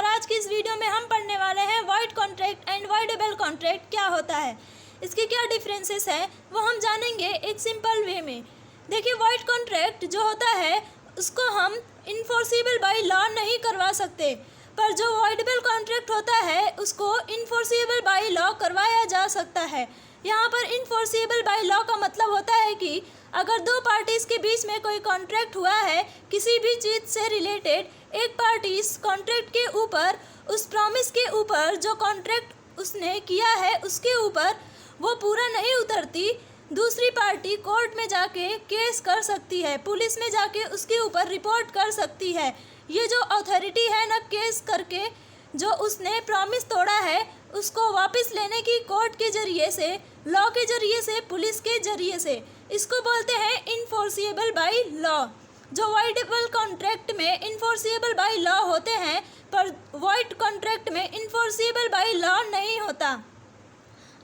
और आज की इस वीडियो में हम पढ़ने वाले हैं void contract and voidable contract क्या होता है, इसकी क्या डिफरेंसेस है वो हम जानेंगे एक सिंपल वे में। देखिए, वॉइड कॉन्ट्रैक्ट जो होता है उसको हम इन्फोर्सिबल बाय लॉ नहीं करवा सकते, पर जो वॉइडेबल कॉन्ट्रैक्ट होता है उसको इन्फोर्सिबल बाय लॉ करवाया जा सकता है। यहाँ पर इन्फोर्सिबल बाय लॉ का मतलब होता है कि अगर दो पार्टीज़ के बीच में कोई कॉन्ट्रैक्ट हुआ है किसी भी चीज़ से रिलेटेड, एक पार्टी इस कॉन्ट्रैक्ट के ऊपर, उस प्रॉमिस के ऊपर जो कॉन्ट्रैक्ट उसने किया है उसके ऊपर वो पूरा नहीं उतरती, दूसरी पार्टी कोर्ट में जाके केस कर सकती है, पुलिस में जाके उसके ऊपर रिपोर्ट कर सकती है। ये जो अथॉरिटी है ना, केस करके जो उसने प्रॉमिस तोड़ा है उसको वापस लेने की कोर्ट के ज़रिए से, लॉ के ज़रिए से, पुलिस के ज़रिए से, इसको बोलते हैं इन्फोर्सिबल बाय लॉ। जो वॉइडेबल कॉन्ट्रैक्ट में इन्फोर्सिबल बाय लॉ होते हैं, पर वॉइड कॉन्ट्रैक्ट में इन्फोर्सिबल बाय लॉ नहीं होता।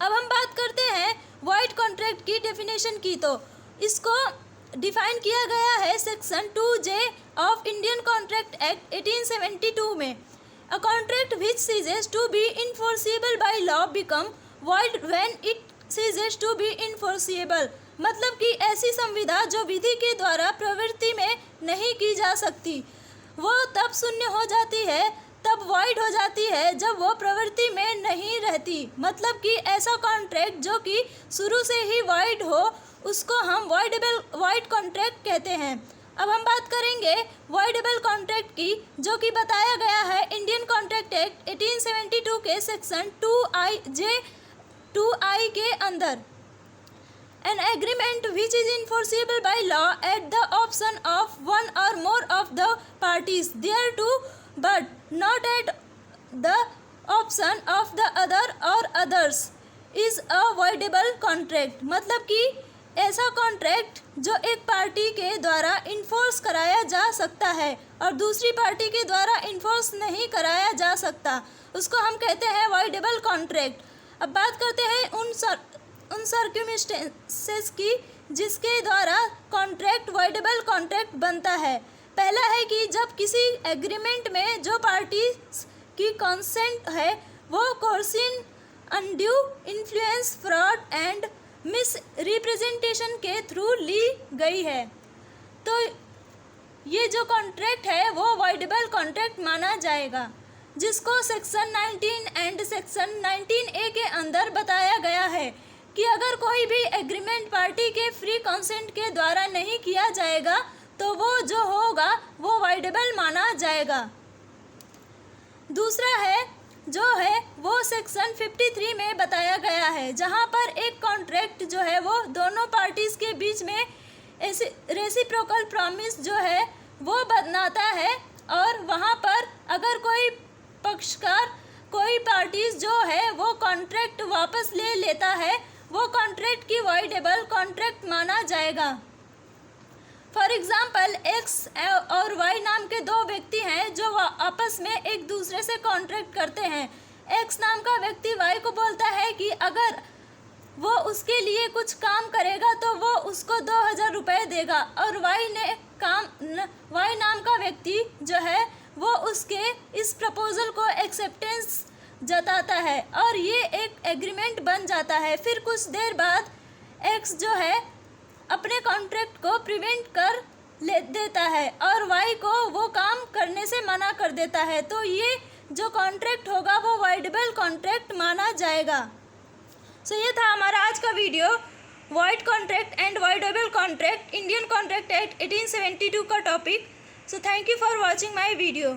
अब हम बात करते हैं वॉइड कॉन्ट्रैक्ट की डेफिनेशन की, तो इसको डिफाइन किया गया है section 2J of Indian contract act 1872 में। A contract which ceases to be enforceable by law become void when it ceases to be enforceable। मतलब कि ऐसी संविदा जो विधि के द्वारा प्रवृत्ति में नहीं की जा सकती वो तब शून्य हो जाती है, तब वॉइड हो जाती है जब वो प्रवृत्ति में नहीं रहती। मतलब कि ऐसा कॉन्ट्रैक्ट जो कि शुरू से ही वॉइड हो उसको हम वॉइड कॉन्ट्रैक्ट कहते हैं। अब हम बात करेंगे वॉइडेबल कॉन्ट्रैक्ट की, जो कि बताया गया है इंडियन कॉन्ट्रैक्ट एक्ट 1872 के सेक्शन 2I के अंदर। An agreement which is enforceable by law at the option of one or more of the parties thereto, but not at the option of the other or others, is a voidable contract। मतलब कि ऐसा contract जो एक party के द्वारा enforce कराया जा सकता है और दूसरी पार्टी के द्वारा इन्फोर्स नहीं कराया जा सकता, उसको हम कहते हैं वॉइडेबल कॉन्ट्रैक्ट। अब बात करते हैं उन सर्कमस्टेंसेस की जिसके द्वारा कॉन्ट्रैक्ट वॉइडेबल कॉन्ट्रैक्ट बनता है। पहला है कि जब किसी एग्रीमेंट में जो पार्टी की कंसेंट है वो coercion, undue influence, fraud and misrepresentation के थ्रू ली गई है, तो ये जो कॉन्ट्रैक्ट है वो वॉइडेबल कॉन्ट्रैक्ट माना जाएगा, जिसको सेक्शन 19 एंड सेक्शन 19A के अंदर बताया गया है कि अगर कोई भी एग्रीमेंट पार्टी के फ्री कंसेंट के द्वारा नहीं किया जाएगा तो वो जो होगा वो वॉइडेबल माना जाएगा। दूसरा है जो है वो सेक्शन 53 में बताया गया है, जहाँ पर एक कॉन्ट्रैक्ट जो है वो दोनों पार्टीज़ के बीच में रेसिप्रोकल प्रॉमिस जो है वो बनाता है, और वहाँ पर अगर कोई पक्षकार, कोई पार्टीज़ जो है वो कॉन्ट्रैक्ट वापस ले लेता है वो कॉन्ट्रैक्ट की वॉइडेबल कॉन्ट्रैक्ट माना जाएगा। फॉर एग्ज़ाम्पल, X और Y नाम के दो व्यक्ति हैं जो आपस में एक दूसरे से कॉन्ट्रैक्ट करते हैं। X नाम का व्यक्ति Y को बोलता है कि अगर वो उसके लिए कुछ काम करेगा तो वो उसको 2000 रुपये देगा, और Y नाम का व्यक्ति जो है वो उसके इस प्रपोज़ल को एक्सेप्टेंस जताता है और ये एक एग्रीमेंट बन जाता है। फिर कुछ देर बाद X जो है अपने कॉन्ट्रैक्ट को प्रिवेंट कर देता है और Y को वो काम करने से मना कर देता है, तो ये जो कॉन्ट्रैक्ट होगा वो वॉइडेबल कॉन्ट्रैक्ट माना जाएगा। सो ये था हमारा आज का video, void contract and voidable contract, Indian contract act 1872 का topic. So thank you for watching my video.